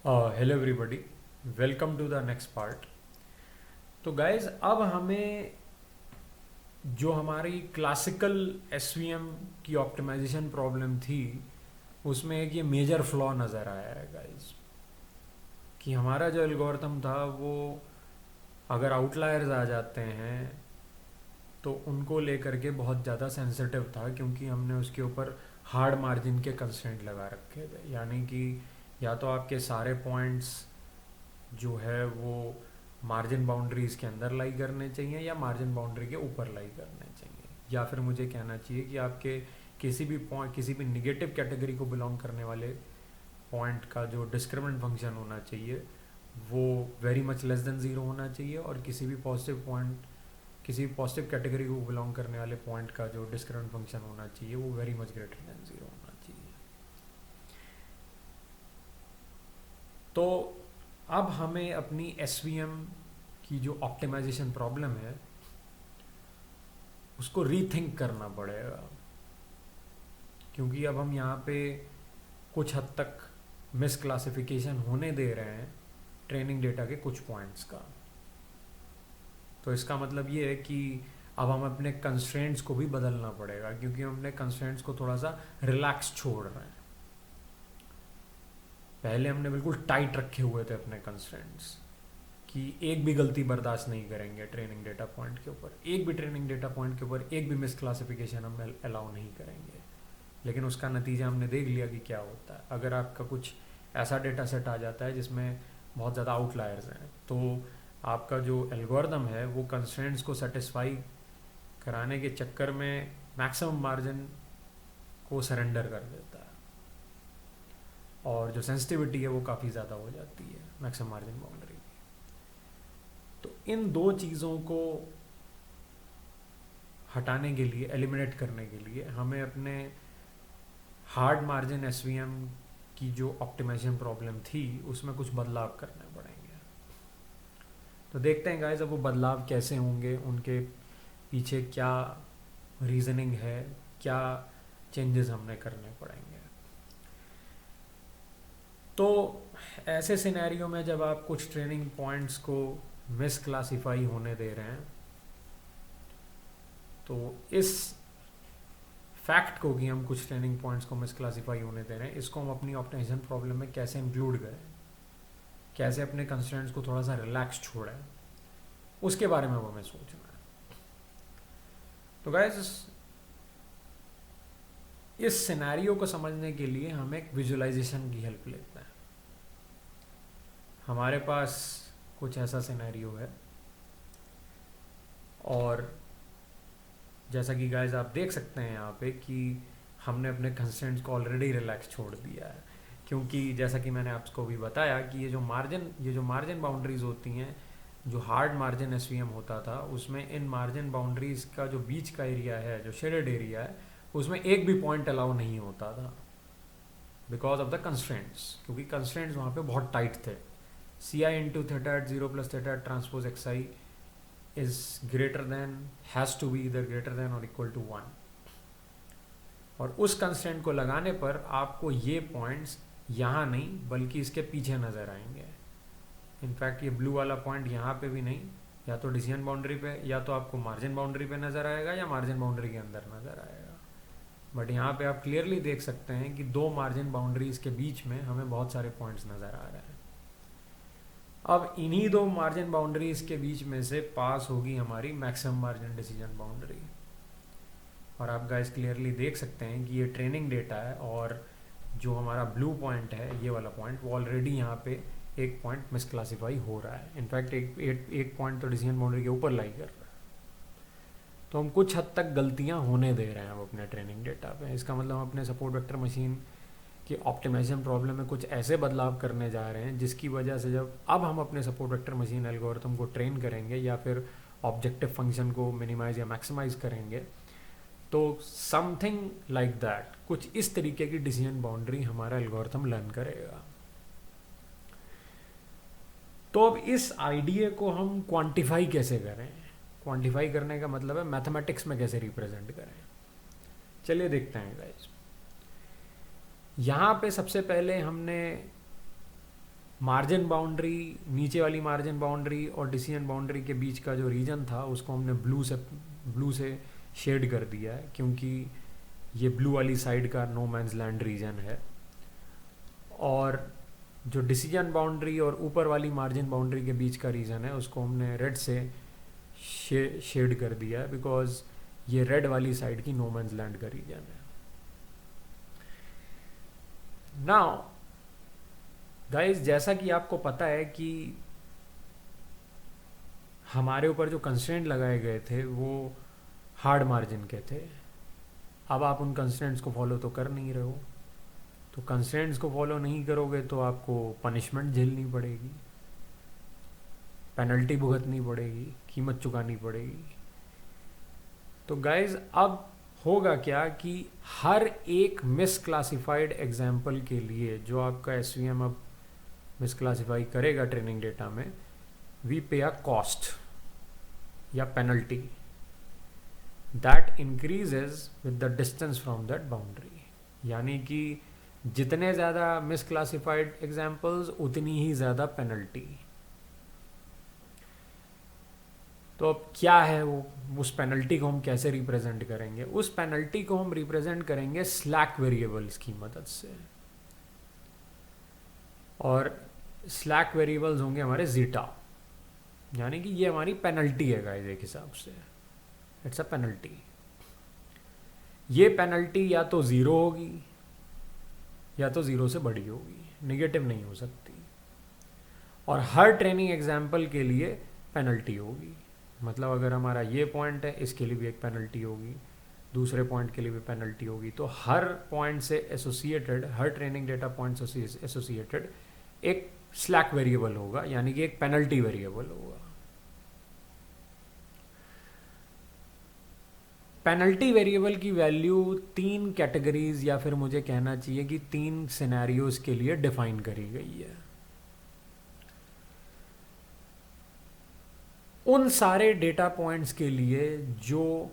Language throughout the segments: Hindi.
Hello everybody, welcome to the next part. तो गाइज अब हमें जो हमारी क्लासिकल एसवीएम की ऑप्टिमाइजेशन प्रॉब्लम थी उसमें एक ये मेजर फ्लॉ नज़र आया है गाइज, कि हमारा जो एल्गोरिथम था वो अगर आउटलायर्स आ जाते हैं तो उनको लेकर के बहुत ज़्यादा सेंसिटिव था, क्योंकि हमने उसके ऊपर हार्ड मार्जिन के कंस्ट्रेंट लगा रखे थे। यानी कि या तो आपके सारे पॉइंट्स जो है वो मार्जिन बाउंड्रीज के अंदर लाई करने चाहिए या मार्जिन बाउंड्री के ऊपर लाई करने चाहिए, या फिर मुझे कहना चाहिए कि आपके किसी भी पॉइंट, किसी भी निगेटिव कैटेगरी को बिलोंग करने वाले पॉइंट का जो डिस्क्रिमिनेंट फंक्शन होना चाहिए वो very much less than zero होना चाहिए, और किसी भी पॉजिटिव पॉइंट, किसी भी पॉजिटिव कैटेगरी को बिलोंग करने वाले पॉइंट का जो डिस्क्रिमिनेंट फंक्शन होना चाहिए वो very much greater than zero होना चाहिए। तो अब हमें अपनी एस की जो ऑप्टिमाइजेशन प्रॉब्लम है उसको रीथिंक करना पड़ेगा, क्योंकि अब हम यहाँ पे कुछ हद तक मिस क्लासिफिकेशन होने दे रहे हैं ट्रेनिंग डेटा के कुछ पॉइंट्स का। तो इसका मतलब ये है कि अब हम अपने कंस्ट्रेंट्स को भी बदलना पड़ेगा, क्योंकि हम अपने कंस्ट्रेंट्स को थोड़ा सा रिलैक्स छोड़ रहे हैं। पहले हमने बिल्कुल टाइट रखे हुए थे अपने कंस्ट्रेंट्स कि एक भी गलती बर्दाश्त नहीं करेंगे ट्रेनिंग डेटा पॉइंट के ऊपर, एक भी ट्रेनिंग डेटा पॉइंट के ऊपर एक भी मिस क्लासिफिकेशन हम अलाउ नहीं करेंगे। लेकिन उसका नतीजा हमने देख लिया कि क्या होता है। अगर आपका कुछ ऐसा डेटा सेट आ जाता है जिसमें बहुत ज़्यादा आउटलायर्स हैं, तो आपका जो एल्गोरिदम है वो कंस्ट्रेंट्स को सेटिस्फाई कराने के चक्कर में मैक्सिमम मार्जिन को सरेंडर कर देता है, और जो सेंसिटिविटी है वो काफ़ी ज़्यादा हो जाती है मैक्सिमम मार्जिन बाउंड्री। तो इन दो चीज़ों को हटाने के लिए, एलिमिनेट करने के लिए हमें अपने हार्ड मार्जिन एसवीएम की जो ऑप्टिमाइजेशन प्रॉब्लम थी उसमें कुछ बदलाव करने पड़ेंगे। तो देखते हैं गाइस अब वो बदलाव कैसे होंगे, उनके पीछे क्या रीजनिंग है, क्या चेंजेस हमने करने पड़ेंगे। तो ऐसे सिनेरियो में जब आप कुछ ट्रेनिंग पॉइंट्स को मिस क्लासीफाई होने दे रहे हैं, तो इस फैक्ट को कि हम कुछ ट्रेनिंग पॉइंट्स को मिस क्लासीफाई होने दे रहे हैं, इसको हम अपनी ऑप्टिमाइजेशन प्रॉब्लम में कैसे इंक्लूड करें, कैसे अपने कंस्ट्रेंट्स को थोड़ा सा रिलैक्स छोड़ें, उसके बारे में वो हमें सोचना है। तो गाइस इस सिनेरियो को समझने के लिए हम एक विजुअलाइजेशन की हेल्प लेते हैं। हमारे पास कुछ ऐसा सिनेरियो है, और जैसा कि गाइस आप देख सकते हैं यहाँ पे कि हमने अपने कंस्ट्रेंट्स को ऑलरेडी रिलैक्स छोड़ दिया है, क्योंकि जैसा कि मैंने आपको भी बताया कि ये जो मार्जिन बाउंड्रीज होती हैं, जो हार्ड मार्जिन एसवीएम होता था उसमें इन मार्जिन बाउंड्रीज का जो बीच का एरिया है, जो शेडेड एरिया है, उसमें एक भी पॉइंट अलाउ नहीं होता था बिकॉज ऑफ द कंस्ट्रेंट्स, क्योंकि कंस्ट्रेंट्स वहाँ पे बहुत टाइट थे। C I into theta hat zero plus theta hat transpose X I is greater than, has to be either greater than or equal to 1। और उस कंस्टेंट को लगाने पर आपको ये पॉइंट्स यहाँ नहीं बल्कि इसके पीछे नज़र आएंगे। इनफैक्ट ये ब्लू वाला पॉइंट यहाँ पे भी नहीं, या तो डिसीजन बाउंड्री पे, या तो आपको मार्जिन बाउंड्री पे नज़र आएगा या मार्जिन बाउंड्री के अंदर नज़र आएगा। बट यहाँ पे आप क्लियरली देख सकते हैं कि दो मार्जिन बाउंड्रीज के बीच में हमें बहुत सारे पॉइंट्स नज़र आ रहे हैं। अब इन्हीं दो मार्जिन बाउंड्रीज के बीच में से पास होगी हमारी मैक्सिमम मार्जिन डिसीजन बाउंड्री, और आप गाइस क्लियरली देख सकते हैं कि ये ट्रेनिंग डेटा है, और जो हमारा ब्लू पॉइंट है, ये वाला पॉइंट, वो ऑलरेडी यहाँ पे एक पॉइंट मिस क्लासीफाई हो रहा है। इनफैक्ट एक पॉइंट तो डिसीजन बाउंड्री के ऊपर लाई कर रहा है। तो हम कुछ हद तक गलतियाँ होने दे रहे हैं अब अपने ट्रेनिंग डेटा पे। इसका मतलब हम अपने सपोर्ट वेक्टर मशीन कि ऑप्टिमाइजेशन प्रॉब्लम में कुछ ऐसे बदलाव करने जा रहे हैं जिसकी वजह से जब अब हम अपने सपोर्ट वेक्टर मशीन एल्गोरिथम को ट्रेन करेंगे या फिर ऑब्जेक्टिव फंक्शन को मिनिमाइज या मैक्सिमाइज करेंगे, तो समथिंग लाइक दैट, कुछ इस तरीके की डिसीजन बाउंड्री हमारा एल्गोरिथम लर्न करेगा। तो अब इस आइडिया को हम क्वांटिफाई कैसे करें? क्वांटिफाई करने का मतलब है मैथमेटिक्स में कैसे रिप्रेजेंट करें। चलिए देखते हैं गाइस। यहाँ पे सबसे पहले हमने मार्जिन बाउंड्री, नीचे वाली मार्जिन बाउंड्री और डिसीजन बाउंड्री के बीच का जो रीजन था उसको हमने ब्लू से शेड कर दिया है, क्योंकि ये ब्लू वाली साइड का नो मैंस लैंड रीजन है। और जो डिसीजन बाउंड्री और ऊपर वाली मार्जिन बाउंड्री के बीच का रीजन है उसको हमने रेड से शेड कर दिया है, बिकॉज ये रेड वाली साइड की नो मैंस लैंड का रीजन है। नाउ गाइस, जैसा कि आपको पता है कि हमारे ऊपर जो कंस्ट्रेंट लगाए गए थे वो हार्ड मार्जिन के थे। अब आप उन कंस्ट्रेंट्स को फॉलो तो कर नहीं रहे हो, तो कंस्ट्रेंट्स को फॉलो नहीं करोगे तो आपको पनिशमेंट झेलनी पड़ेगी, पेनल्टी भुगतनी पड़ेगी, कीमत चुकानी पड़ेगी। तो गाइज अब होगा क्या कि हर एक मिसक्लासिफाइड एग्जाम्पल के लिए जो आपका एसवीएम अब मिसक्लासिफाई करेगा ट्रेनिंग डेटा में, वी पे अ कॉस्ट या penalty that increases with the distance from that boundary. यानी कि जितने ज़्यादा मिसक्लासिफाइड एग्जाम्पल्स उतनी ही ज़्यादा पेनल्टी। तो अब क्या है वो, उस पेनल्टी को हम कैसे रिप्रेजेंट करेंगे? उस पेनल्टी को हम रिप्रेजेंट करेंगे स्लैक वेरिएबल्स की मदद से, और स्लैक वेरिएबल्स होंगे हमारे जीटा। यानी कि ये हमारी पेनल्टी है गाइस, एक हिसाब से इट्स अ पेनल्टी। ये पेनल्टी या तो ज़ीरो होगी या तो ज़ीरो से बड़ी होगी, नेगेटिव नहीं हो सकती। और हर ट्रेनिंग एग्जाम्पल के लिए पेनल्टी होगी। मतलब अगर हमारा ये पॉइंट है, इसके लिए भी एक पेनल्टी होगी, दूसरे पॉइंट के लिए भी पेनल्टी होगी। तो हर पॉइंट से associated, her training data point से एसोसिएटेड एक स्लैक वेरिएबल होगा, यानी कि एक पेनल्टी वेरिएबल होगा। पेनल्टी वेरिएबल की वैल्यू 3 कैटेगरीज, या फिर मुझे कहना चाहिए कि 3 सिनेरियोज के लिए डिफाइन करी गई है। उन सारे डेटा पॉइंट्स के लिए जो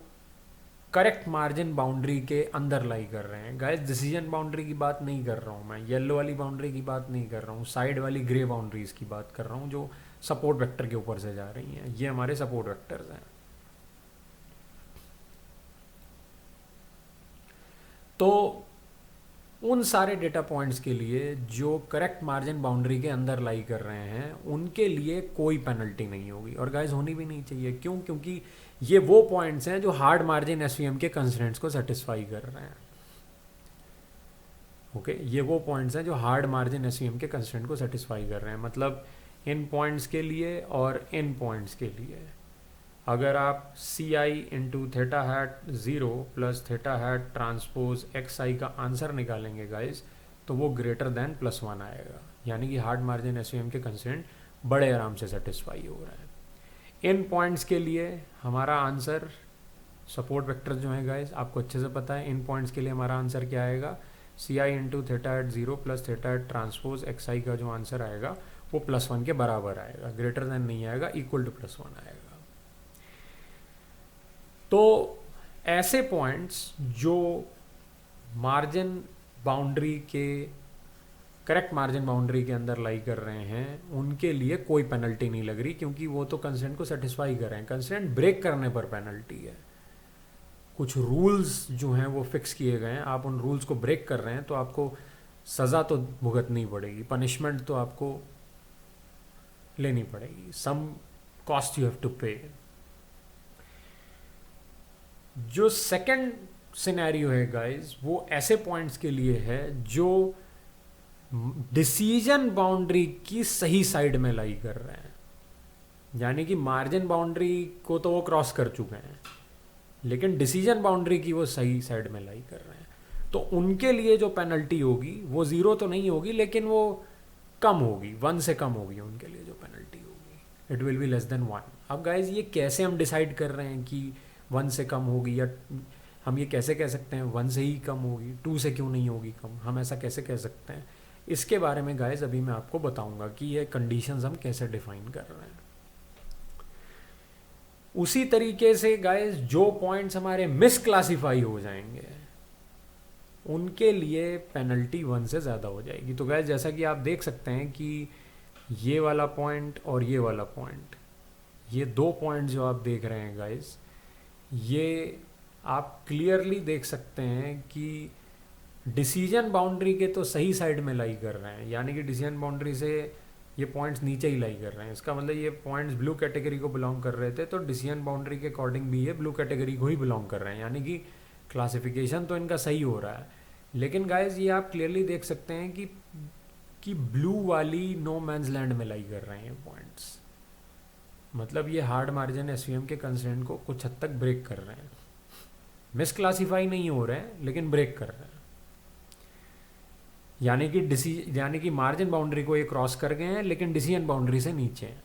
करेक्ट मार्जिन बाउंड्री के अंदर लाई कर रहे हैं। गाइस, डिसीजन बाउंड्री की बात नहीं कर रहा हूँ मैं, येलो वाली बाउंड्री की बात नहीं कर रहा हूँ, साइड वाली ग्रे बाउंड्रीज की बात कर रहा हूँ जो सपोर्ट वेक्टर के ऊपर से जा रही हैं। ये हमारे सपोर्ट वेक्टर्स हैं। तो उन सारे डेटा पॉइंट्स के लिए जो करेक्ट मार्जिन बाउंड्री के अंदर लाई कर रहे हैं उनके लिए कोई पेनल्टी नहीं होगी, और गाइस होनी भी नहीं चाहिए। क्यों? क्योंकि ये वो पॉइंट्स हैं जो हार्ड मार्जिन एसवीएम के कंस्ट्रेंट्स को सेटिस्फाई कर रहे हैं। ओके, ये वो पॉइंट्स हैं जो हार्ड मार्जिन एसवीएम के कंस्ट्रेंट को सेटिस्फाई कर रहे हैं। मतलब इन पॉइंट्स के लिए और इन पॉइंट्स के लिए अगर आप C I into theta hat 0 plus theta hat transpose X I का आंसर निकालेंगे गाइस, तो वो ग्रेटर देन +1 आएगा। यानी कि हार्ड मार्जिन एसवीएम के कंस्ट्रेंट बड़े आराम से सेटिस्फाई हो रहा है। इन पॉइंट्स के लिए हमारा आंसर, सपोर्ट वेक्टर जो है गाइस आपको अच्छे से पता है, इन पॉइंट्स के लिए हमारा आंसर क्या आएगा? C I into theta hat 0 plus theta hat transpose X I का जो आंसर आएगा वो +1 के बराबर आएगा, ग्रेटर देन नहीं आएगा, इक्वल टू +1 आएगा। तो ऐसे पॉइंट्स जो मार्जिन बाउंड्री के, करेक्ट मार्जिन बाउंड्री के अंदर लाई कर रहे हैं उनके लिए कोई पेनल्टी नहीं लग रही, क्योंकि वो तो कंस्ट्रेंट को सेटिस्फाई कर रहे हैं। कंस्ट्रेंट ब्रेक करने पर पेनल्टी है। कुछ रूल्स जो हैं वो फिक्स किए गए हैं, आप उन रूल्स को ब्रेक कर रहे हैं तो आपको सज़ा तो भुगतनी पड़ेगी, पनिशमेंट तो आपको लेनी पड़ेगी, सम कॉस्ट यू हैव टू पे। जो सेकंड सिनेरियो है गाइस वो ऐसे पॉइंट्स के लिए है जो डिसीजन बाउंड्री की सही साइड में लाई कर रहे हैं। यानी कि मार्जिन बाउंड्री को तो वो क्रॉस कर चुके हैं, लेकिन डिसीजन बाउंड्री की वो सही साइड में लाई कर रहे हैं। तो उनके लिए जो पेनल्टी होगी वो 0 तो नहीं होगी, लेकिन वो कम होगी, 1 से कम होगी। उनके लिए जो पेनल्टी होगी it will be less than 1। अब गाइज ये कैसे हम डिसाइड कर रहे हैं कि 1 से कम होगी, या हम ये कैसे कह सकते हैं 1 से ही कम होगी, 2 से क्यों नहीं होगी कम? हम ऐसा कैसे कह सकते हैं? इसके बारे में गाइज अभी मैं आपको बताऊंगा कि ये कंडीशंस हम कैसे डिफाइन कर रहे हैं। उसी तरीके से गाइज जो पॉइंट्स हमारे मिसक्लासिफाई हो जाएंगे उनके लिए पेनल्टी 1 से ज़्यादा हो जाएगी। तो गाइज जैसा कि आप देख सकते हैं कि ये वाला पॉइंट और ये वाला पॉइंट, ये दो पॉइंट जो आप देख रहे हैं गाइस, ये आप क्लियरली देख सकते हैं कि डिसीजन बाउंड्री के तो सही साइड में लाई कर रहे हैं, यानी कि डिसीजन बाउंड्री से ये पॉइंट्स नीचे ही लाई कर रहे हैं। इसका मतलब ये पॉइंट्स ब्लू कैटेगरी को बिलोंग कर रहे थे, तो डिसीजन बाउंड्री के अकॉर्डिंग भी ये ब्लू कैटेगरी को ही बिलोंग कर रहे हैं, यानी कि क्लासिफिकेशन तो इनका सही हो रहा है। लेकिन गाइज ये आप क्लियरली देख सकते हैं कि ब्लू वाली नो मैंस लैंड में लाई कर रहे हैं ये पॉइंट्स, मतलब ये हार्ड मार्जिन एसवीएम के कंस्ट्रेंट को कुछ हद तक ब्रेक कर रहे हैं। मिस क्लासीफाई नहीं हो रहे हैं लेकिन ब्रेक कर रहे हैं, यानी कि मार्जिन बाउंड्री को ये क्रॉस कर गए हैं लेकिन डिसीजन बाउंड्री से नीचे हैं।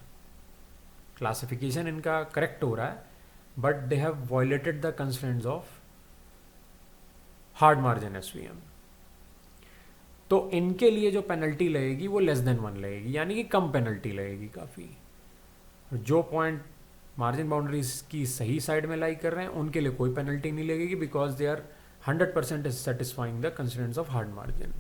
क्लासिफिकेशन इनका करेक्ट हो रहा है but they have violated the constraints of hard margin SVM. तो इनके लिए जो पेनल्टी लगेगी वो लेस देन 1 लगेगी, यानी कि कम पेनल्टी लगेगी काफ़ी। जो पॉइंट मार्जिन बाउंड्रीज की सही साइड में लाई कर रहे हैं उनके लिए कोई पेनल्टी नहीं लगेगी, because they are 100% satisfying the constraints of hard margin.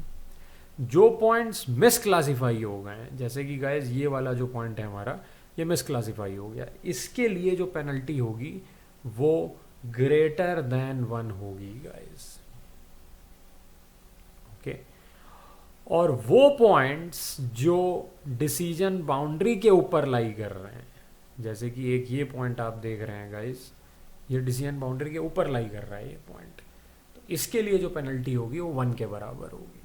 जो पॉइंट्स मिस क्लासीफाई हो गए हैं, जैसे कि गाइज ये वाला जो पॉइंट है हमारा, ये मिस क्लासीफाई हो गया, इसके लिए जो पेनल्टी होगी वो ग्रेटर देन 1 होगी गाइज। ओके, और वो पॉइंट्स जो डिसीजन बाउंड्री के ऊपर लाई कर रहे हैं, जैसे कि एक ये पॉइंट आप देख रहे हैं गाइज, ये डिसीजन बाउंड्री के ऊपर लाई कर रहा है ये पॉइंट, तो इसके लिए जो पेनल्टी होगी वो 1 के बराबर होगी।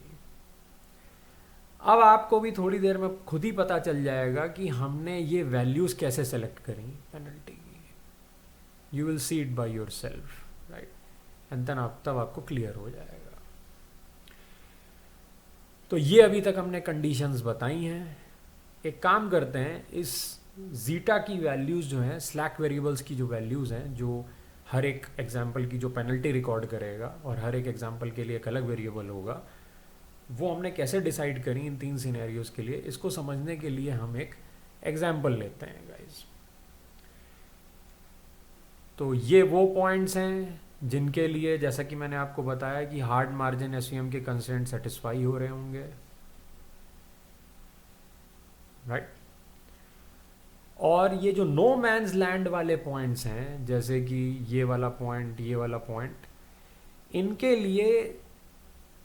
अब आपको भी थोड़ी देर में खुद ही पता चल जाएगा कि हमने ये वैल्यूज कैसे सेलेक्ट करी पेनल्टी की। You will see it by yourself, right, and then तब आपको क्लियर हो जाएगा। तो ये अभी तक हमने कंडीशंस बताई हैं। एक काम करते हैं, इस जीटा की वैल्यूज़ जो हैं, स्लैक वेरिएबल्स की जो वैल्यूज़ हैं, जो हर एक एग्जाम्पल की जो पेनल्टी रिकॉर्ड करेगा और हर एक एग्जाम्पल के लिए एक अलग वेरिएबल होगा, वो हमने कैसे डिसाइड करी इन 3 सिनेरियोज के लिए, इसको समझने के लिए हम एक एग्जाम्पल लेते हैं गाइज। तो ये वो पॉइंट्स हैं जिनके लिए, जैसा कि मैंने आपको बताया, कि हार्ड मार्जिन एसवीएम के कंस्ट्रेंट सेटिस्फाई हो रहे होंगे, राइट। और ये जो नो मैंस लैंड वाले पॉइंट्स हैं, जैसे कि ये वाला पॉइंट, ये वाला पॉइंट, इनके लिए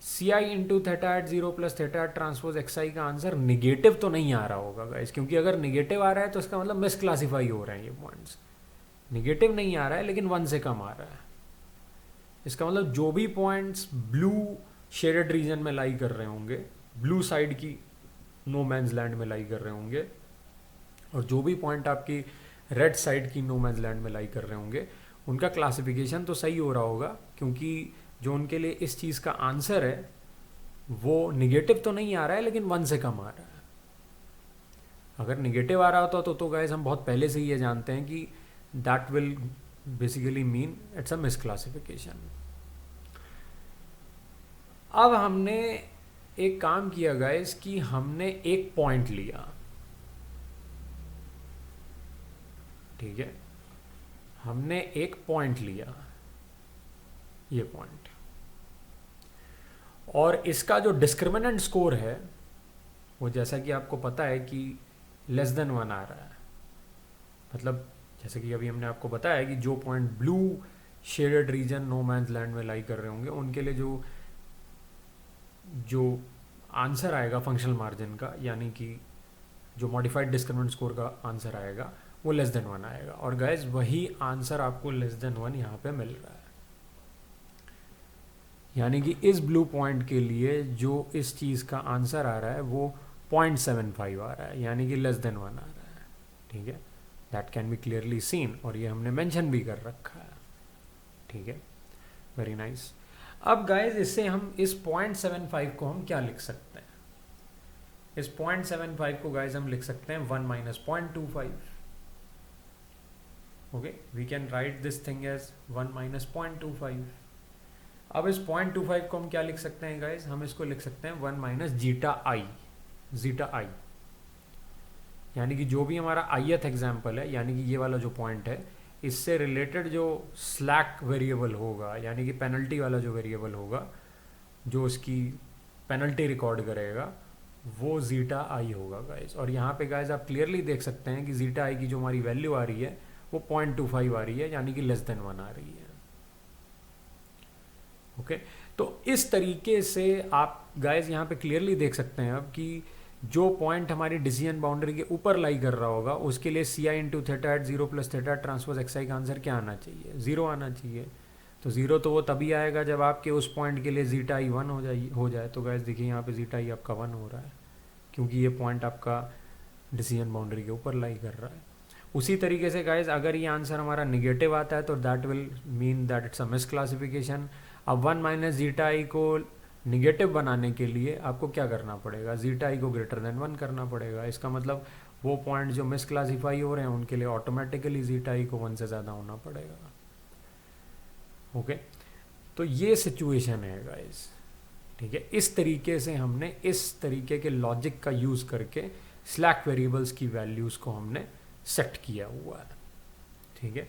C I into theta hat 0 plus theta hat transpose X I का आंसर निगेटिव तो नहीं आ रहा होगा गाइस, क्योंकि अगर निगेटिव आ रहा है तो इसका मतलब मिस क्लासीफाई हो रहे हैं ये पॉइंट्स। निगेटिव नहीं आ रहा है लेकिन 1 से कम आ रहा है, इसका मतलब जो भी पॉइंट्स ब्लू शेडेड रीजन में लाई कर रहे होंगे, ब्लू साइड की नो मैंस लैंड में लाई कर रहे होंगे, और जो भी पॉइंट आपकी रेड साइड की नो मैंस लैंड में लाई कर रहे होंगे, उनका क्लासिफिकेशन तो सही हो रहा होगा, क्योंकि जो उनके लिए इस चीज़ का आंसर है वो निगेटिव तो नहीं आ रहा है लेकिन 1 से कम आ रहा है। अगर निगेटिव आ रहा होता तो गाइस हम बहुत पहले से ही ये जानते हैं कि that will basically mean it's a miss classification. अब हमने एक काम किया गाइस कि हमने एक पॉइंट लिया, ठीक है, हमने एक पॉइंट लिया, ये पॉइंट, और इसका जो डिस्क्रिमिनेंट स्कोर है वो, जैसा कि आपको पता है कि लेस देन 1 आ रहा है। मतलब जैसे कि अभी हमने आपको बताया कि जो point blue shaded region no man's land में लाई कर रहे होंगे, उनके लिए जो आंसर आएगा फंक्शनल मार्जिन का, यानी कि जो मॉडिफाइड डिस्क्रिमिनेंट स्कोर का आंसर आएगा वो लेस देन 1 आएगा। और गाइस वही आंसर आपको लेस देन 1 यहाँ पे मिल रहा है, यानी कि इस ब्लू पॉइंट के लिए जो इस चीज़ का आंसर आ रहा है वो 0.75 आ रहा है, यानी कि लेस देन 1 आ रहा है, ठीक है। That can be clearly seen, और ये हमने मेंशन भी कर रखा है, ठीक है, वेरी नाइस। अब गाइस इससे हम इस 0.75 को हम क्या लिख सकते हैं? इस 0.75 को गाइस हम लिख सकते हैं 1 minus 0.25। Okay, we can write this thing as 1 minus 0.25। अब इस 0.25 को हम क्या लिख सकते हैं गाइस? हम इसको लिख सकते हैं 1 माइनस जीटा आई, यानी कि जो भी हमारा ith एग्जाम्पल है, यानी कि ये वाला जो पॉइंट है, इससे रिलेटेड जो स्लैक वेरिएबल होगा, यानी कि पेनल्टी वाला जो वेरिएबल होगा, जो इसकी पेनल्टी रिकॉर्ड करेगा, वो जीटा आई होगा गाइस। और यहाँ पे गाइस आप क्लियरली देख सकते हैं कि जीटा आई की जो हमारी वैल्यू आ रही है वो 0.25 आ रही है, यानी कि लेस देन 1 आ रही है। ओके, तो इस तरीके से आप गाइस यहाँ पे क्लियरली देख सकते हैं अब कि जो पॉइंट हमारी डिसीजन बाउंड्री के ऊपर लाई कर रहा होगा उसके लिए C I into theta hat zero plus theta transpose X I का आंसर क्या आना चाहिए? 0 आना चाहिए। तो 0 तो वो तभी आएगा जब आपके उस पॉइंट के लिए जीटा आई 1 हो जाए। तो गाइस देखिए यहाँ पे जीटा आई आपका 1 हो रहा है, क्योंकि ये पॉइंट आपका डिसीजन बाउंड्री के ऊपर लाई कर रहा है। उसी तरीके से गाइज अगर ये आंसर हमारा निगेटिव आता है तो that will mean that it's a miss classification. अब 1 माइनस जीटा आई को निगेटिव बनाने के लिए आपको क्या करना पड़ेगा? जीटा आई को ग्रेटर देन 1 करना पड़ेगा। इसका मतलब वो पॉइंट जो मिस क्लासीफाई हो रहे हैं उनके लिए ऑटोमेटिकली जीटा आई को 1 से ज़्यादा होना पड़ेगा। ओके, तो ये सिचुएशन है गाइज। ठीक है, इस तरीके से हमने इस तरीके के लॉजिक का यूज़ करके स्लैक वेरिएबल्स की वैल्यूज़ को हमने सेट किया हुआ है। ठीक है,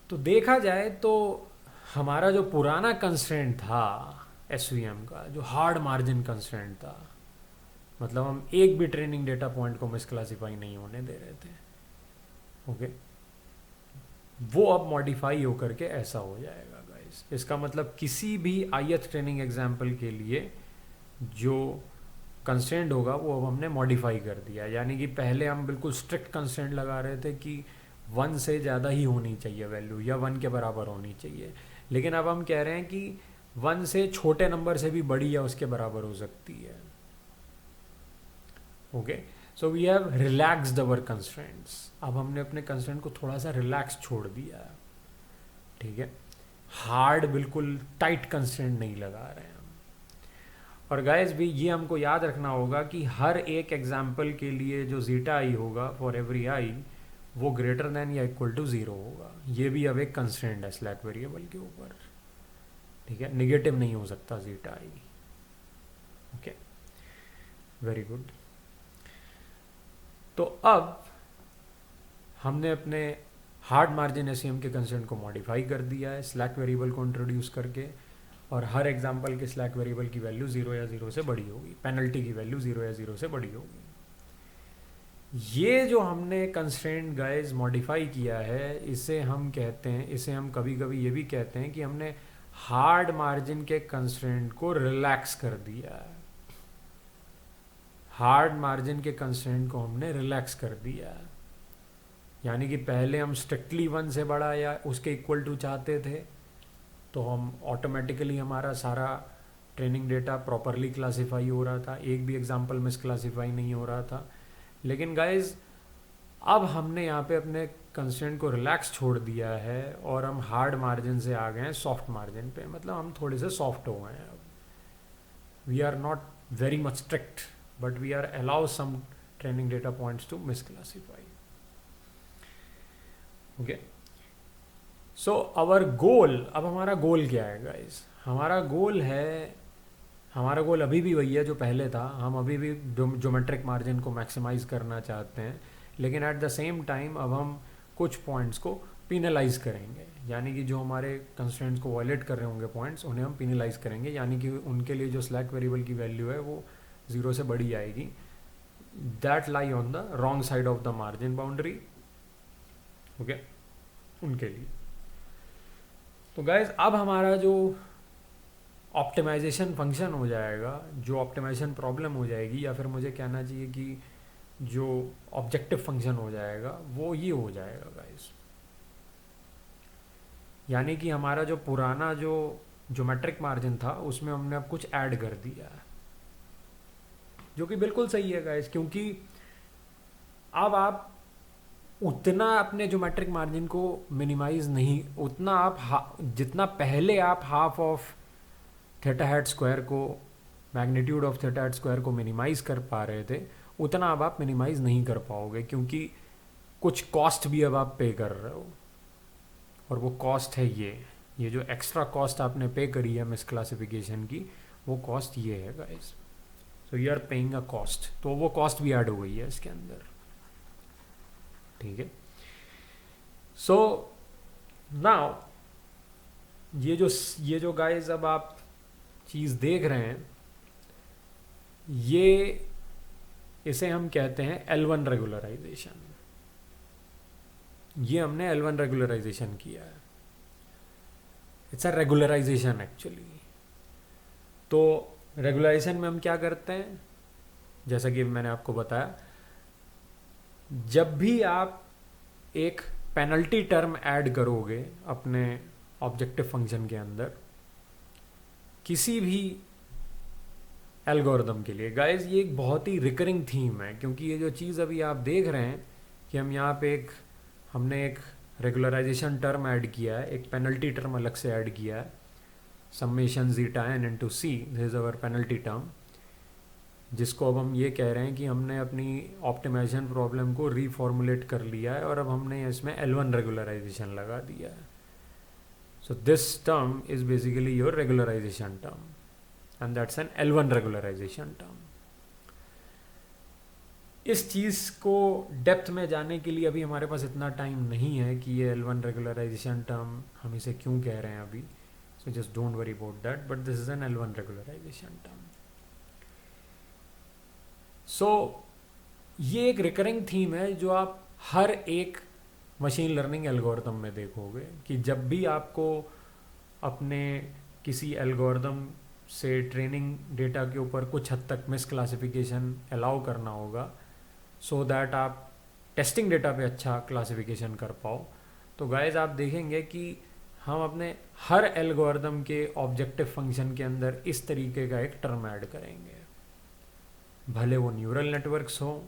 तो देखा जाए तो हमारा जो पुराना कंस्ट्रेंट था एसवीएम का, जो हार्ड मार्जिन कंस्ट्रेंट था, मतलब हम एक भी ट्रेनिंग डेटा पॉइंट को मिसक्लासीफाई नहीं होने दे रहे थे। ओके, वो अब मॉडिफाई होकर के ऐसा हो जाएगा गाइस। इसका मतलब किसी भी ith ट्रेनिंग एग्जाम्पल के लिए जो कंस्ट्रेंट होगा वो अब हमने मॉडिफाई कर दिया। यानी कि पहले हम बिल्कुल स्ट्रिक्ट कंस्ट्रेंट लगा रहे थे कि 1 से ज़्यादा ही होनी चाहिए वैल्यू, या 1 के बराबर होनी चाहिए, लेकिन अब हम कह रहे हैं कि 1 से छोटे नंबर से भी बड़ी या उसके बराबर हो सकती है। Okay, so we have relaxed our constraints. अब हमने अपने कंस्ट्रेंट को थोड़ा सा रिलैक्स छोड़ दिया है। ठीक है, हार्ड बिल्कुल टाइट कंस्ट्रेंट नहीं लगा रहे हैं हम। और गाइस भी ये हमको याद रखना होगा कि हर एक एग्जाम्पल के लिए जो जीटा आई होगा फॉर एवरी आई वो ग्रेटर देन या इक्वल टू 0 होगा। ये भी अब एक कंस्ट्रेंट है स्लैक वेरिएबल के ऊपर। ठीक है, निगेटिव नहीं हो सकता zeta I. Okay, very good. तो अब हमने अपने हार्ड मार्जिन एसईएम के कंस्ट्रेंट को मॉडिफाई कर दिया है स्लैक वेरिएबल को इंट्रोड्यूस करके, और हर एग्जाम्पल के स्लैक वेरिएबल की वैल्यू 0 या 0 से बड़ी होगी, पेनल्टी की वैल्यू 0 या 0 से बड़ी होगी। ये जो हमने कंस्ट्रेंट गाइस मॉडिफाई किया है, इसे हम कहते हैं, इसे हम कभी कभी ये भी कहते हैं कि हमने हार्ड मार्जिन के कंस्ट्रेंट को रिलैक्स कर दिया है। हार्ड मार्जिन के कंस्ट्रेंट को हमने रिलैक्स कर दिया है, यानी कि पहले हम स्ट्रिक्टली 1 से बड़ा या उसके इक्वल टू चाहते थे तो हम ऑटोमेटिकली हमारा सारा ट्रेनिंग डेटा प्रॉपरली क्लासीफाई हो रहा था, एक भी एग्जाम्पल मिस क्लासीफाई नहीं हो रहा था। लेकिन गाइज अब हमने यहाँ पे अपने कंस्ट्रेंट को रिलैक्स छोड़ दिया है और हम हार्ड मार्जिन से आ गए हैं सॉफ्ट मार्जिन पे, मतलब हम थोड़े से सॉफ्ट हो गए हैं अब। We are not very much strict but we are allow some training data points to misclassify. Okay, so our goal, अब हमारा गोल क्या है गाइज? हमारा गोल अभी भी वही है जो पहले था। हम अभी भी ज्योमेट्रिक मार्जिन को मैक्सिमाइज करना चाहते हैं, लेकिन एट द सेम टाइम अब हम कुछ पॉइंट्स को पिनलाइज करेंगे, यानी कि जो हमारे कंस्ट्रेंट्स को वायलेट कर रहे होंगे पॉइंट्स, उन्हें हम पिनलाइज करेंगे, यानी कि उनके लिए जो स्लैक वेरिएबल की वैल्यू है वो 0 से बड़ी आएगी। That lie on the wrong side of the margin boundary. Okay, उनके लिए। तो गाइज अब हमारा जो ऑप्टिमाइजेशन फंक्शन हो जाएगा, जो ऑप्टिमाइजेशन प्रॉब्लम हो जाएगी, या फिर मुझे कहना चाहिए कि जो ऑब्जेक्टिव फंक्शन हो जाएगा वो ये हो जाएगा गाइस। यानी कि हमारा जो पुराना जो ज्योमेट्रिक मार्जिन था उसमें हमने अब कुछ ऐड कर दिया है, जो कि बिल्कुल सही है गाइस, क्योंकि अब आप उतना अपने ज्योमेट्रिक मार्जिन को मिनिमाइज नहीं, उतना आप जितना पहले आप half of theta hat square को, magnitude of theta hat square को मिनिमाइज कर पा रहे थे, उतना अब आप मिनिमाइज नहीं कर पाओगे, क्योंकि कुछ कॉस्ट भी अब आप पे कर रहे हो, और वो कॉस्ट है ये जो एक्स्ट्रा कॉस्ट आपने पे करी है मिस क्लासिफिकेशन की, वो कॉस्ट ये है guys. So you are paying a cost, तो वो कॉस्ट भी ऐड हो गई है इसके अंदर। ठीक है, सो नाउ ये जो गाइस अब आप चीज़ देख रहे हैं, ये इसे हम कहते हैं L1 रेगुलराइजेशन। ये हमने L1 रेगुलराइजेशन किया है। It's a regularization actually. तो रेगुलराइजेशन में हम क्या करते हैं, जैसा कि मैंने आपको बताया, जब भी आप एक पेनल्टी टर्म ऐड करोगे अपने ऑब्जेक्टिव फंक्शन के अंदर किसी भी एल्गोरिदम के लिए, गाइस ये एक बहुत ही रिकरिंग थीम है, क्योंकि ये जो चीज़ अभी आप देख रहे हैं कि हम यहाँ पे हमने एक रेगुलराइजेशन टर्म ऐड किया है, एक पेनल्टी टर्म अलग से ऐड किया है, summation zeta n into C, this is our penalty term, जिसको अब हम ये कह रहे हैं कि हमने अपनी ऑप्टिमाइजेशन प्रॉब्लम को रीफॉर्मुलेट कर लिया है और अब हमने इसमें L1 रेगुलराइजेशन लगा दिया है। So this term is basically your regularization term and that's an L1 regularisation term. इस चीज़ को डेप्थ में जाने के लिए अभी हमारे पास इतना टाइम नहीं है कि ये L1 रेगुलराइजेशन टर्म हम इसे क्यों कह रहे हैं अभी, so just don't worry about that, but this is an L1 regularisation term. So ये एक रिकरिंग थीम है जो आप हर एक मशीन लर्निंग एल्गोरिथम में देखोगे कि जब भी आपको अपने किसी एल्गोरिथम से ट्रेनिंग डेटा के ऊपर कुछ हद तक मिस क्लासिफिकेशन अलाउ करना होगा सो दैट आप टेस्टिंग डेटा पे अच्छा क्लासिफिकेशन कर पाओ, तो गाइस आप देखेंगे कि हम अपने हर एल्गोरिथम के ऑब्जेक्टिव फंक्शन के अंदर इस तरीके का एक टर्म ऐड करेंगे, भले वो न्यूरल नेटवर्क्स हो,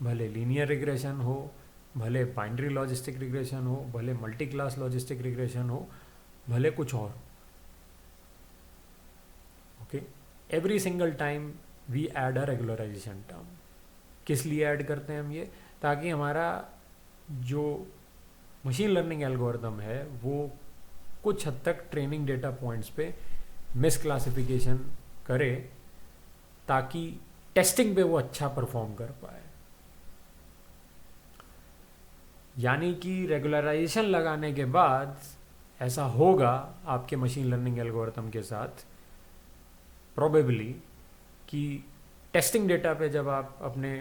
भले लीनियर रिग्रेशन हो, भले बाइनरी लॉजिस्टिक रिग्रेशन हो, भले मल्टी क्लास लॉजिस्टिक रिग्रेशन हो, भले कुछ और। Okay, every single time we add a regularization term. किस लिए ऐड करते हैं हम ये, ताकि हमारा जो मशीन लर्निंग एल्गोरिथम है वो कुछ हद तक ट्रेनिंग डेटा पॉइंट्स पे मिस क्लासिफिकेशन करे, ताकि टेस्टिंग पे वो अच्छा परफॉर्म कर पाए। यानी कि रेगुलराइजेशन लगाने के बाद ऐसा होगा आपके मशीन लर्निंग एल्गोरिथम के साथ प्रोबेबली कि टेस्टिंग डेटा पे जब आप अपने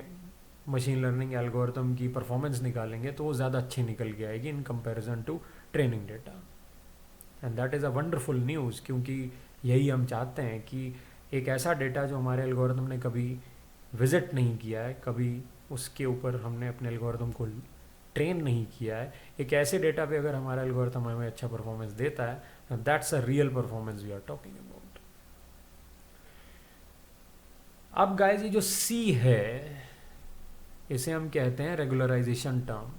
मशीन लर्निंग एल्गोरिथम की परफॉर्मेंस निकालेंगे तो वो ज़्यादा अच्छी निकल के आएगी in comparison to training data, and that is a wonderful news, क्योंकि यही हम चाहते हैं कि एक ऐसा डेटा जो हमारे एल्गोरिथम ने कभी विजिट नहीं किया है, कभी उसके ऊपर हमने अपने एल्गोरिथम को ट्रेन नहीं किया है, एक ऐसे डेटा पे अगर हमारा एल्गोरिथम हमें अच्छा परफॉर्मेंस देता है, that's a real performance we are talking about. अब गाइस ये जो C है इसे हम कहते हैं रेगुलराइजेशन टर्म।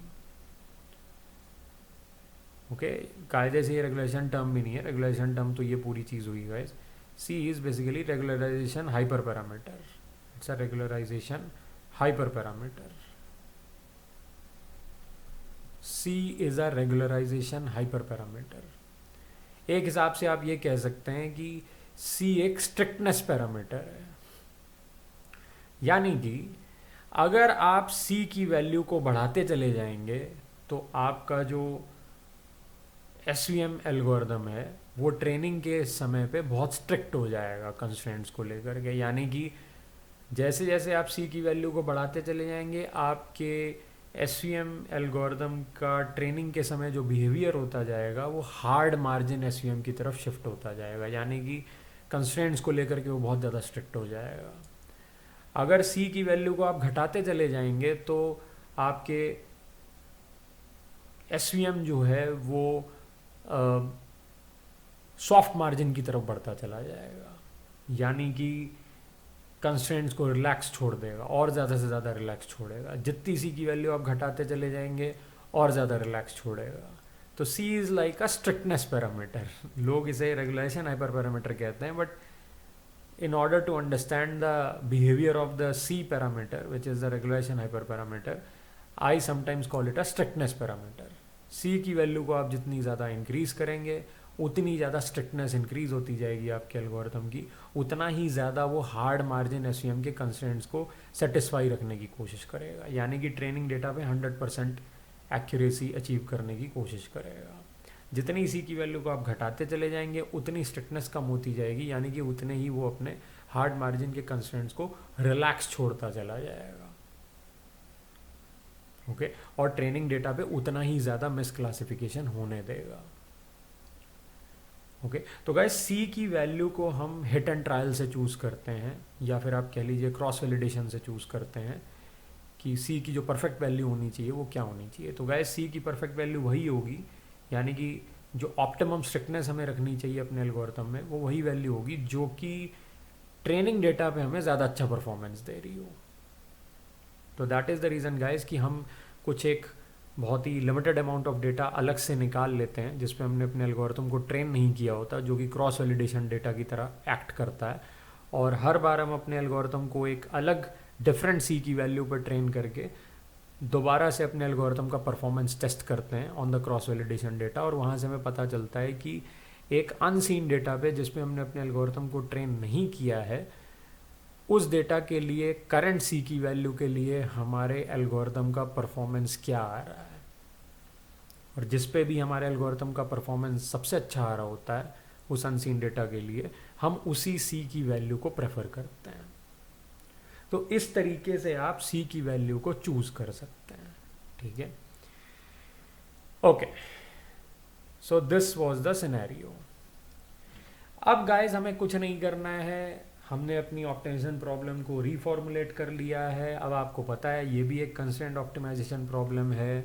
ओके, कायदे से ये रेगुलेशन टर्म भी नहीं है, रेगुलेशन टर्म तो ये पूरी चीज़ हुई guys. C is basically regularization hyperparameter, it's a regularization hyperparameter. C is a regularization hyperparameter. एक हिसाब से आप ये कह सकते हैं कि C एक स्ट्रिक्टनेस पैरामीटर है, यानी कि अगर आप C की वैल्यू को बढ़ाते चले जाएंगे तो आपका जो SVM एल्गोरिदम है वो ट्रेनिंग के समय पे बहुत स्ट्रिक्ट हो जाएगा कंस्ट्रेंट्स को लेकर के, यानी कि जैसे जैसे आप C की वैल्यू को बढ़ाते चले जाएंगे आपके SVM एल्गोरिदम का ट्रेनिंग के समय जो बिहेवियर होता जाएगा वो हार्ड मार्जिन SVM की तरफ शिफ्ट होता जाएगा, यानी कि कंस्ट्रेंट्स को लेकर के वो बहुत ज़्यादा स्ट्रिक्ट हो जाएगा। अगर C की वैल्यू को आप घटाते चले जाएंगे तो आपके SVM जो है वो सॉफ्ट मार्जिन की तरफ बढ़ता चला जाएगा, यानी कि कंस्ट्रेंट्स को रिलैक्स छोड़ देगा और ज़्यादा से ज़्यादा रिलैक्स छोड़ेगा। जितनी C की वैल्यू आप घटाते चले जाएंगे और ज़्यादा रिलैक्स छोड़ेगा। तो C is like a strictness parameter, लोग इसे रेगुलेशन हाइपर पैरामीटर कहते हैं, but in order to understand the behavior of the C parameter, which is the regulation hyperparameter, I sometimes call it a strictness parameter. C की वैल्यू को आप जितनी ज़्यादा इंक्रीज़ करेंगे उतनी ज़्यादा स्ट्रिक्टनेस इंक्रीज़ होती जाएगी आपके एल्गोरिथम की, उतना ही ज़्यादा वो हार्ड मार्जिन SVM के कंस्ट्रेंट्स को सेटिस्फाई रखने की कोशिश करेगा, यानी कि ट्रेनिंग डेटा पे 100% एक्यूरेसी अचीव करने की कोशिश करेगा। जितनी C की वैल्यू को आप घटाते चले जाएंगे उतनी स्ट्रिक्टनेस कम होती जाएगी, यानी कि उतने ही वो अपने हार्ड मार्जिन के कंस्ट्रेंट्स को रिलैक्स छोड़ता चला जाएगा। ओके और ट्रेनिंग डेटा पे उतना ही ज़्यादा मिसक्लासिफिकेशन होने देगा। ओके तो गाइस सी की वैल्यू को हम हिट एंड ट्रायल से चूज़ करते हैं, या फिर आप कह लीजिए क्रॉस वैलिडेशन से चूज़ करते हैं कि सी की जो परफेक्ट वैल्यू होनी चाहिए वो क्या होनी चाहिए। तो गाइस सी की परफेक्ट वैल्यू वही होगी, यानी कि जो ऑप्टिमम स्ट्रिक्टनेस हमें रखनी चाहिए अपने एल्गोरिथम में वो वही वैल्यू होगी जो कि ट्रेनिंग डेटा पे हमें ज़्यादा अच्छा परफॉर्मेंस दे रही हो। तो that is the reason guys कि हम कुछ एक बहुत ही लिमिटेड अमाउंट ऑफ डेटा अलग से निकाल लेते हैं जिस पे हमने अपने एल्गोरिथम को ट्रेन नहीं किया होता, जो कि क्रॉस वैलिडेशन डेटा की तरह एक्ट करता है, और हर बार हम अपने एल्गोरिथम को एक अलग डिफरेंट सी की वैल्यू पर ट्रेन करके दोबारा से अपने एल्गोरिथम का परफॉर्मेंस टेस्ट करते हैं on the cross validation data, और वहाँ से हमें पता चलता है कि एक अनसीन डेटा पे जिसपे हमने अपने एल्गोरिथम को ट्रेन नहीं किया है, उस डेटा के लिए करंट सी की वैल्यू के लिए हमारे एल्गोरिथम का परफॉर्मेंस क्या आ रहा है, और जिस पे भी हमारे एल्गोरिथम का परफॉर्मेंस सबसे अच्छा आ रहा होता है उस अनसीन डेटा के लिए, हम उसी सी की वैल्यू को प्रेफर करते हैं। तो इस तरीके से आप सी की वैल्यू को चूज कर सकते हैं। ठीक है, okay, so this was the scenario. अब गाइस हमें कुछ नहीं करना है, हमने अपनी ऑप्टिमाइजेशन प्रॉब्लम को रीफॉर्मुलेट कर लिया है। अब आपको पता है ये भी एक कंस्ट्रेंट ऑप्टिमाइजेशन प्रॉब्लम है,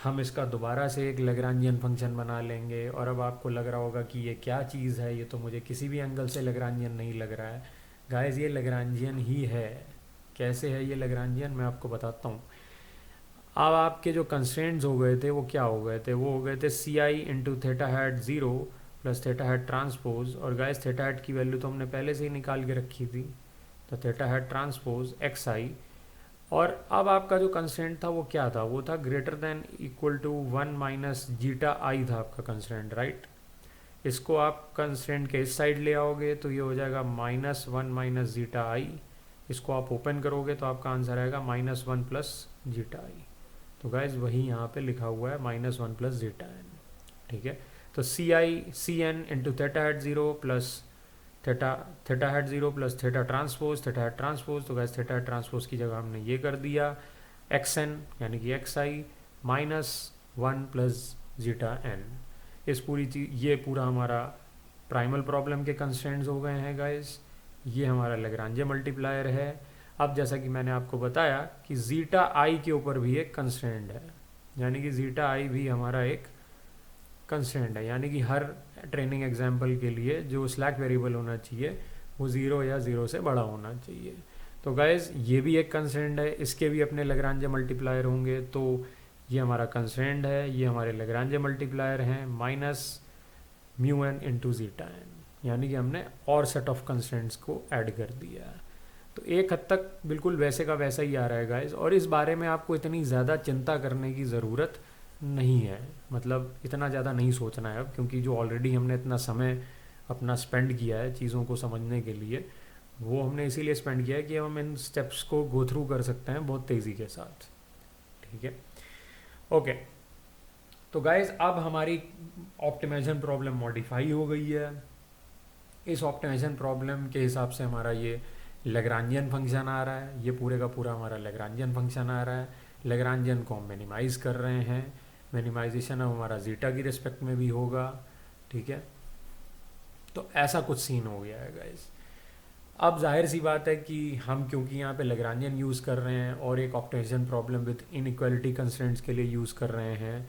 हम इसका दोबारा से एक लैग्रांजियन फंक्शन बना लेंगे, और अब आपको लग रहा होगा कि ये क्या चीज़ है, ये तो मुझे किसी भी एंगल से लैग्रांजियन नहीं लग रहा है। गाइस ये लैग्रांजियन ही है। कैसे है ये लैग्रांजियन, मैं आपको बताता हूँ। अब आपके जो कंस्ट्रेंट्स हो गए थे वो क्या हो गए थे, वो हो गए थे C I into theta hat 0 plus theta hat transpose, और गाइस थेटा हैट की वैल्यू तो हमने पहले से ही निकाल के रखी थी, तो थेटा हैट ट्रांसपोज एक्स आई। और अब आपका जो कंस्ट्रेंट था वो क्या था, वो था greater than equal to 1 minus zeta I था आपका कंस्ट्रेंट, राइट। इसको आप कंस्ट्रेंट के इस साइड ले आओगे तो ये हो जाएगा -1 माइनस जीटा आई, इसको आप ओपन करोगे तो आपका आंसर आएगा -1 प्लस जीटा आई। तो गाइज वही यहाँ पे लिखा हुआ है -1 प्लस जीटा एन। ठीक है, तो C n into theta hat 0 plus theta hat 0 plus theta hat transpose, तो गैस थेटा हैट ट्रांसपोज की जगह हमने ये कर दिया एक्स एन यानी कि एक्स आई -1 प्लस जीटा एन। इस पूरी चीज ये पूरा हमारा प्राइमल प्रॉब्लम के कंस्ट्रेंट्स हो गए हैं गाइस। ये हमारा लैग्रांजे मल्टीप्लायर है। अब जैसा कि मैंने आपको बताया कि जीटा आई के ऊपर भी एक कंस्ट्रेंट है, यानी कि जीटा आई भी हमारा एक कंस्ट्रेंट है, यानी कि हर ट्रेनिंग एग्जाम्पल के लिए जो स्लैक वेरिएबल होना चाहिए वो 0 या 0 से बड़ा होना चाहिए। तो गाइज ये भी एक कंस्ट्रेंट है, इसके भी अपने लैग्रांजे मल्टीप्लायर होंगे। तो ये हमारा कंस्ट्रेंट है, ये हमारे लैग्रांजे मल्टीप्लायर हैं -μ n इंटू जीटा एन, यानी कि हमने और सेट ऑफ कंस्ट्रेंट्स को ऐड कर दिया है। तो एक हद तक बिल्कुल वैसे का वैसा ही आ रहा है गाइज, और इस बारे में आपको इतनी ज़्यादा चिंता करने की ज़रूरत नहीं है, मतलब इतना ज़्यादा नहीं सोचना है अब, क्योंकि जो ऑलरेडी हमने इतना समय अपना स्पेंड किया है चीज़ों को समझने के लिए, वो हमने इसीलिए स्पेंड किया है कि हम इन स्टेप्स को गो थ्रू कर सकते हैं बहुत तेज़ी के साथ। ठीक है, ओके, तो गाइज अब हमारी ऑप्टिमाइजेशन प्रॉब्लम मॉडिफाई हो गई है। इस ऑप्टिमाइजेशन प्रॉब्लम के हिसाब से हमारा ये लैग्रांजियन फंक्शन आ रहा है, ये पूरे का पूरा हमारा लैग्रांजियन फंक्शन आ रहा है। लैग्रांजियन को हम मिनिमाइज़ कर रहे हैं, मिनिमाइजेशन अब हमारा जीटा की रिस्पेक्ट में भी होगा। ठीक है, तो ऐसा कुछ सीन हो गया है गाइस। अब जाहिर सी बात है कि हम क्योंकि यहाँ पे लैग्रांजियन यूज़ कर रहे हैं और एक optimization problem with inequality constraints के लिए यूज़ कर रहे हैं,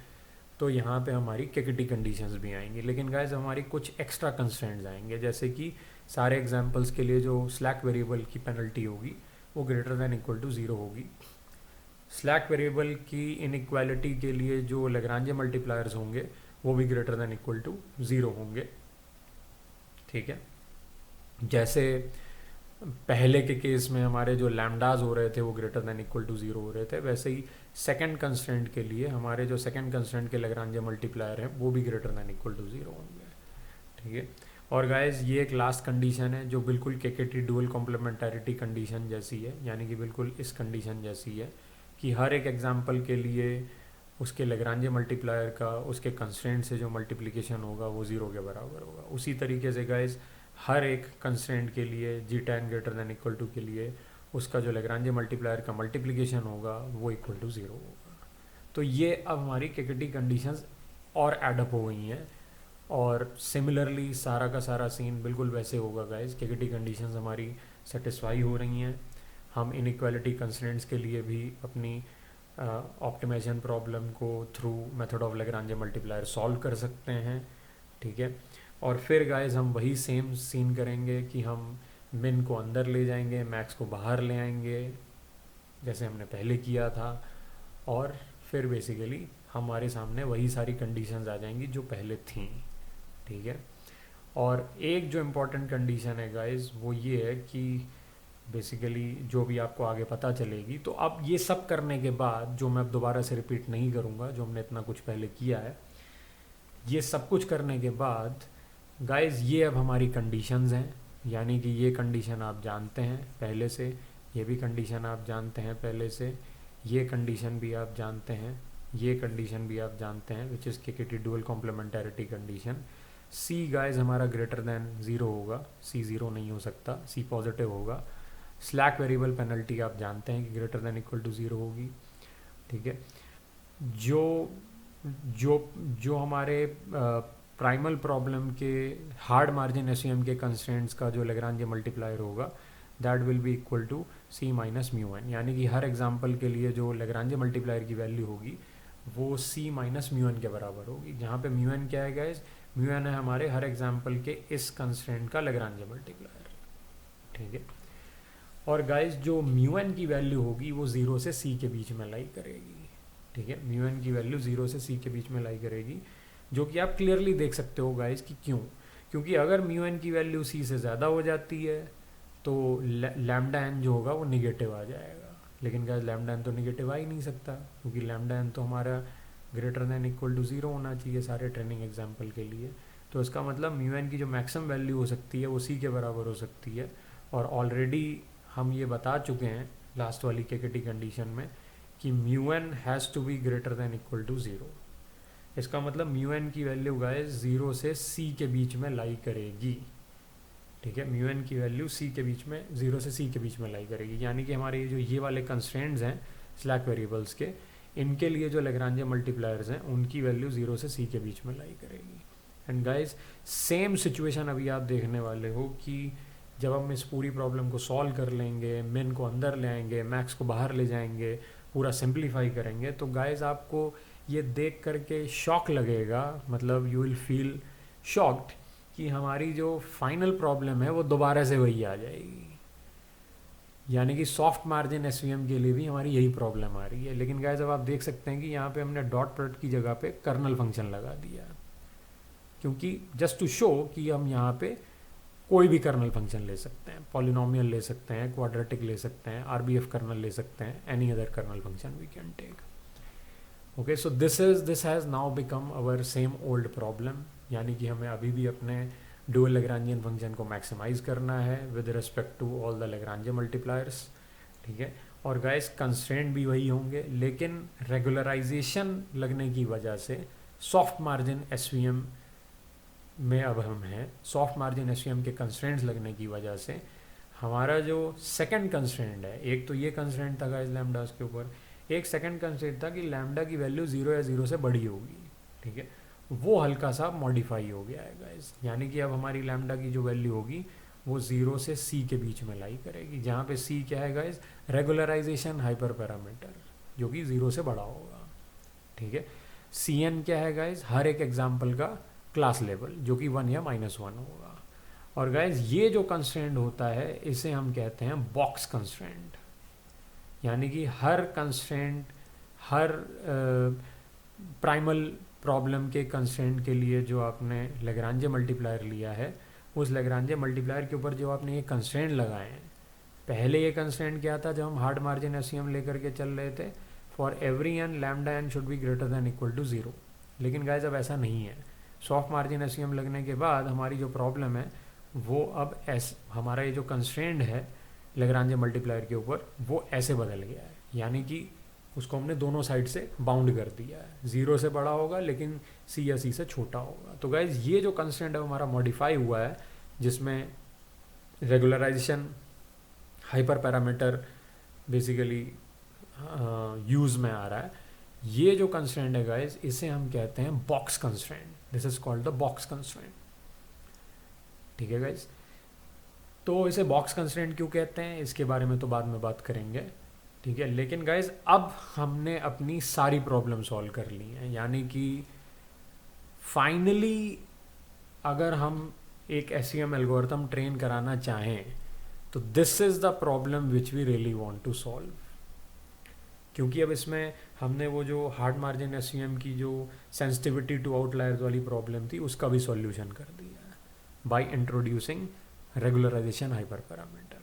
तो यहाँ पे हमारी केकेटी कंडीशंस भी आएंगी, लेकिन गाइस हमारी कुछ एक्स्ट्रा कंस्ट्रेंट्स आएंगे, जैसे कि सारे एग्जांपल्स के लिए जो स्लैक वेरिएबल की पेनल्टी होगी वो ग्रेटर देन इक्वल टू 0 होगी। स्लैक वेरिएबल की इनइक्वालिटी के लिए जो लैग्रांजे मल्टीप्लायर्स होंगे वो भी ग्रेटर देन इक्वल टू 0 होंगे। ठीक है, जैसे पहले के केस में हमारे जो लैम्डाज हो रहे थे वो ग्रेटर देन इक्वल टू 0 हो रहे थे, वैसे ही सेकंड कंस्ट्रेंट के लिए हमारे जो सेकंड कंस्ट्रेंट के लैग्रांजे मल्टीप्लायर हैं वो भी ग्रेटर देन इक्वल टू 0 होंगे। ठीक है, और गाइस ये एक लास्ट कंडीशन है जो बिल्कुल केकेटी डुअल कॉम्प्लीमेंटैरिटी कंडीशन जैसी है, यानी कि बिल्कुल इस कंडीशन जैसी है कि हर एक एग्जाम्पल के लिए उसके लैग्रांजे मल्टीप्लायर का उसके कंस्ट्रेंट से जो मल्टीप्लिकेशन होगा वो 0 के बराबर होगा। उसी तरीके से गाइस हर एक कंस्ट्रेंट के लिए जी tan greater than equal to के लिए उसका जो लेग्रांजे मल्टीप्लायर का मल्टीप्लिकेशन होगा वो इक्वल टू 0 होगा। तो ये अब हमारी केकेटी कंडीशंस और एडअप हो गई हैं। और सिमिलरली सारा का सारा सीन बिल्कुल वैसे होगा गाइस, केकेटी कंडीशंस हमारी सेटिस्फाई हो रही हैं। हम इनइक्वालिटी कंस्ट्रेंट्स के लिए भी अपनी ऑप्टिमाइजेशन प्रॉब्लम को through method of Lagrange multiplier solve कर सकते हैं, ठीक है। और फिर गाइस हम वही सेम सीन करेंगे कि हम मिन को अंदर ले जाएंगे, मैक्स को बाहर ले आएंगे जैसे हमने पहले किया था, और फिर बेसिकली हमारे सामने वही सारी कंडीशंस आ जाएंगी जो पहले थी, ठीक है। और एक जो इम्पोर्टेंट कंडीशन है गाइस वो ये है कि बेसिकली जो भी आपको आगे पता चलेगी, तो अब ये सब करने के बाद जो मैं अब दोबारा से रिपीट नहीं करूँगा, जो हमने इतना कुछ पहले किया है, ये सब कुछ करने के बाद गाइस ये अब हमारी कंडीशंस हैं। यानी कि ये कंडीशन आप जानते हैं पहले से, ये भी कंडीशन आप जानते हैं पहले से, ये कंडीशन भी आप जानते हैं, ये कंडीशन भी आप जानते हैं, which is KKT dual complementarity condition. C guys हमारा ग्रेटर देन 0 होगा, सी 0 नहीं हो सकता, सी पॉजिटिव होगा। स्लैक वेरिएबल पेनल्टी आप जानते हैं कि ग्रेटर देन इक्वल टू 0 होगी, ठीक है। जो जो जो हमारे प्राइमल प्रॉब्लम के हार्ड मार्जिन एसवीएम के कंस्ट्रेंट्स का जो लेग्रांजे मल्टीप्लायर होगा that will be equal to C minus mu n. यानी कि हर एग्जांपल के लिए जो लेग्रांजे मल्टीप्लायर की वैल्यू होगी वो सी माइनस म्यू एन के बराबर होगी, जहाँ पे म्यू एन क्या है गाइस, म्यू एन है हमारे हर एग्जांपल के इस कंस्ट्रेंट का लेग्रांजे मल्टीप्लायर, ठीक है। और गाइस जो म्यू एन की वैल्यू होगी वो 0 से सी के बीच में लाई करेगी, ठीक है। म्यू एन की वैल्यू 0 से सी के बीच में लाई करेगी, जो कि आप क्लियरली देख सकते हो गाइस कि क्यों, क्योंकि अगर म्यू एन की वैल्यू सी से ज़्यादा हो जाती है तो लैम्डा एन जो होगा वो निगेटिव आ जाएगा। लेकिन गाइस लैम्डा एन तो निगेटिव आ ही नहीं सकता, क्योंकि लैम्डा एन तो हमारा ग्रेटर देन इक्वल टू 0 होना चाहिए सारे ट्रेनिंग एग्जाम्पल के लिए। तो इसका मतलब म्यू एन की जो मैक्सिमम वैल्यू हो सकती है वो सी के बराबर हो सकती है। और ऑलरेडी हम ये बता चुके हैं लास्ट वाली केकेटी कंडीशन में कि mu n has to be greater than equal to 0। इसका मतलब म्यू एन की वैल्यू गाइस 0 से सी के बीच में लाई करेगी, ठीक है। म्यू एन की वैल्यू सी के बीच में 0 से सी के बीच में लाई करेगी। यानी कि हमारे जो ये वाले कंस्ट्रेंट्स हैं स्लैक वेरिएबल्स के, इनके लिए जो लेग्रांजे मल्टीप्लायर्स हैं उनकी वैल्यू 0 से सी के बीच में लाई करेगी। एंड गाइस सेम सिचुएशन अभी आप देखने वाले हो कि जब हम इस पूरी प्रॉब्लम को सॉल्व कर लेंगे, मिन को अंदर ले आएंगे, मैक्स को बाहर ले जाएंगे, पूरा सिंप्लीफाई करेंगे, तो गाइस आपको ये देख करके शॉक लगेगा, मतलब यू विल फील शॉक्ड कि हमारी जो फाइनल प्रॉब्लम है वो दोबारा से वही आ जाएगी। यानी कि सॉफ्ट मार्जिन एसवीएम के लिए भी हमारी यही प्रॉब्लम आ रही है। लेकिन गाइस अब आप देख सकते हैं कि यहाँ पे हमने डॉट प्रोडक्ट की जगह पे कर्नल फंक्शन लगा दिया, क्योंकि जस्ट टू शो कि हम यहाँ पे कोई भी कर्नल फंक्शन ले सकते हैं, पॉलिनोमियल ले सकते हैं, क्वाड्रेटिक ले सकते हैं, आरबीएफ कर्नल ले सकते हैं, any other kernel function we can take. Okay, so this has now become our same old problem. यानी कि हमें अभी भी अपने डुअल लैग्रांजियन फंक्शन को मैक्सिमाइज करना है with respect to all the Lagrange multipliers, ठीक है। और गाइस कंस्ट्रेंट भी वही होंगे, लेकिन रेगुलराइजेशन लगने की वजह से सॉफ्ट मार्जिन एसवीएम में अब हम हैं, सॉफ्ट मार्जिन एसवीएम के कंस्ट्रेंट्स लगने की वजह से हमारा जो सेकंड कंस्ट्रेंट है, एक तो ये कंस्ट्रेंट था गाइस लैम्डास के ऊपर, एक सेकंड कंस्ट्रेंट था कि लैम्डा की वैल्यू 0 या 0 से बड़ी होगी, ठीक है। वो हल्का सा मॉडिफाई हो गया है गाइस। यानी कि अब हमारी लैम्डा की जो वैल्यू होगी वो 0 से सी के बीच में लाई करेगी, जहाँ पे सी क्या है गाइस, रेगुलराइजेशन हाइपर पैरामीटर, जो कि 0 से बड़ा होगा, ठीक है। सी एन क्या है गाइस, हर एक एग्जाम्पल का क्लास लेवल, जो कि 1 या -1 होगा। और गाइस ये जो कंस्ट्रेंट होता है इसे हम कहते हैं बॉक्स कंस्ट्रेंट। यानी कि हर कंस्ट्रेंट, हर प्राइमल प्रॉब्लम के कंस्ट्रेंट के लिए जो आपने लैग्रांजे मल्टीप्लायर लिया है, उस लैग्रांजे मल्टीप्लायर के ऊपर जो आपने ये कंस्ट्रेंट लगाए हैं, पहले ये कंस्ट्रेंट क्या था जब हम हार्ड मार्जिन एसवीएम लेकर के चल रहे थे, for every n lambda n should be greater than equal to 0। लेकिन गाइस अब ऐसा नहीं है। सॉफ्ट मार्जिन एसवीएम लगने के बाद हमारी जो प्रॉब्लम है वो अब हमारा ये जो कंस्ट्रेंट है लैग्रांजे मल्टीप्लायर के ऊपर वो ऐसे बदल गया है। यानी कि उसको हमने दोनों साइड से बाउंड कर दिया है, 0 से बड़ा होगा लेकिन सी या सी से छोटा होगा। तो गाइज ये जो कंस्ट्रेंट है हमारा मॉडिफाई हुआ है जिसमें regularization hyperparameter basically use में आ रहा है। ये जो कंस्ट्रेंट है गाइस, इसे हम कहते हैं box constraint. This is called the box constraint. ठीक है गाइस, तो इसे बॉक्स कंस्ट्रेंट क्यों कहते हैं इसके बारे में तो बाद में बात करेंगे। ठीक है, लेकिन गाइस अब हमने अपनी सारी प्रॉब्लम सॉल्व कर ली हैं, यानी कि फाइनली अगर हम एक SEM एल्गोरिथम ट्रेन कराना चाहें तो this is the problem which we really want to solve. क्योंकि अब इसमें हमने वो जो हार्ड मार्जिन SEM की जो सेंसिटिविटी टू आउटलायर्स वाली प्रॉब्लम थी उसका भी सॉल्यूशन कर दिया है by introducing regularization hyperparameter.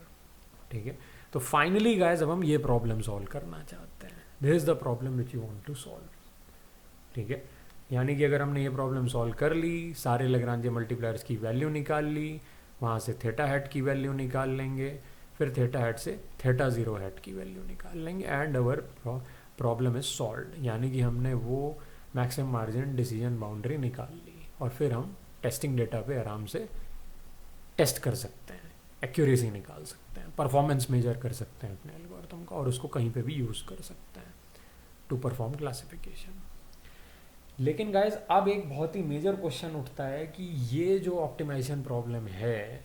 ठीक है, तो फाइनली गाइस अब हम ये प्रॉब्लम सॉल्व करना चाहते हैं। This is the problem which you want to solve. ठीक है, यानी कि अगर हमने ये प्रॉब्लम सॉल्व कर ली, सारे लेग्रांजे मल्टीप्लायर्स की वैल्यू निकाल ली, वहाँ से थीटा हैट की वैल्यू निकाल लेंगे, फिर थीटा हैट से थीटा जीरो हैट की वैल्यू निकाल लेंगे, and our problem is solve. यानी कि हमने वो मैक्सिमम मार्जिन डिसीजन बाउंड्री निकाल ली, और फिर हम टेस्टिंग डेटा पे आराम से टेस्ट कर सकते हैं, एक्यूरेसी निकाल सकते हैं, परफॉर्मेंस मेजर कर सकते हैं अपने एल्गोरिथम का, और उसको कहीं पे भी यूज़ कर सकते हैं टू परफॉर्म क्लासिफिकेशन। लेकिन गाइज अब एक बहुत ही मेजर क्वेश्चन उठता है कि ये जो ऑप्टिमाइजेशन प्रॉब्लम है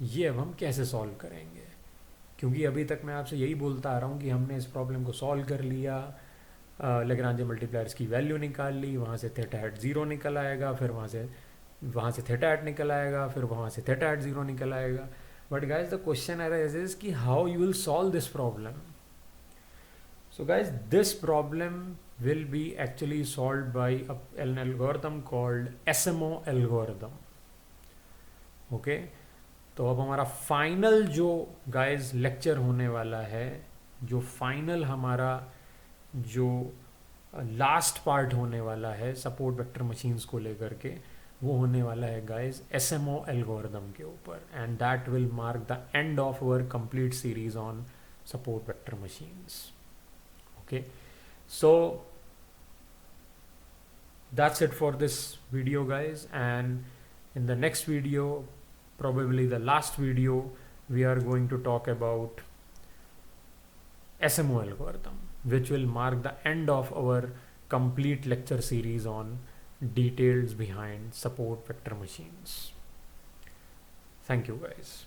ये अब हम कैसे सॉल्व करेंगे। क्योंकि अभी तक मैं आपसे यही बोलता आ रहा हूँ कि हमने इस प्रॉब्लम को सॉल्व कर लिया, लेग्रांजे मल्टीप्लायर्स की वैल्यू निकाल ली, वहाँ से थीटा हैट जीरो निकल आएगा, फिर वहाँ से थीटा हैट निकल आएगा, फिर वहाँ से थीटा हैट जीरो निकल आएगा। But guys the question arises कि how you will solve this problem. So guys, this problem will be actually solved by an algorithm called SMO algorithm. Okay, तो अब हमारा फाइनल जो गाइज लेक्चर होने वाला है, जो फाइनल हमारा जो लास्ट पार्ट होने वाला है सपोर्ट वेक्टर मशीन्स को लेकर के, वो होने वाला है गाइज SMO एल्गोरिदम के ऊपर, and that will mark the end of our complete series on support vector machines. Okay, so that's it for this video guys, and in the next video, probably the last video, we are going to talk about SMO algorithm, which will mark the end of our complete lecture series on details behind support vector machines. Thank you guys.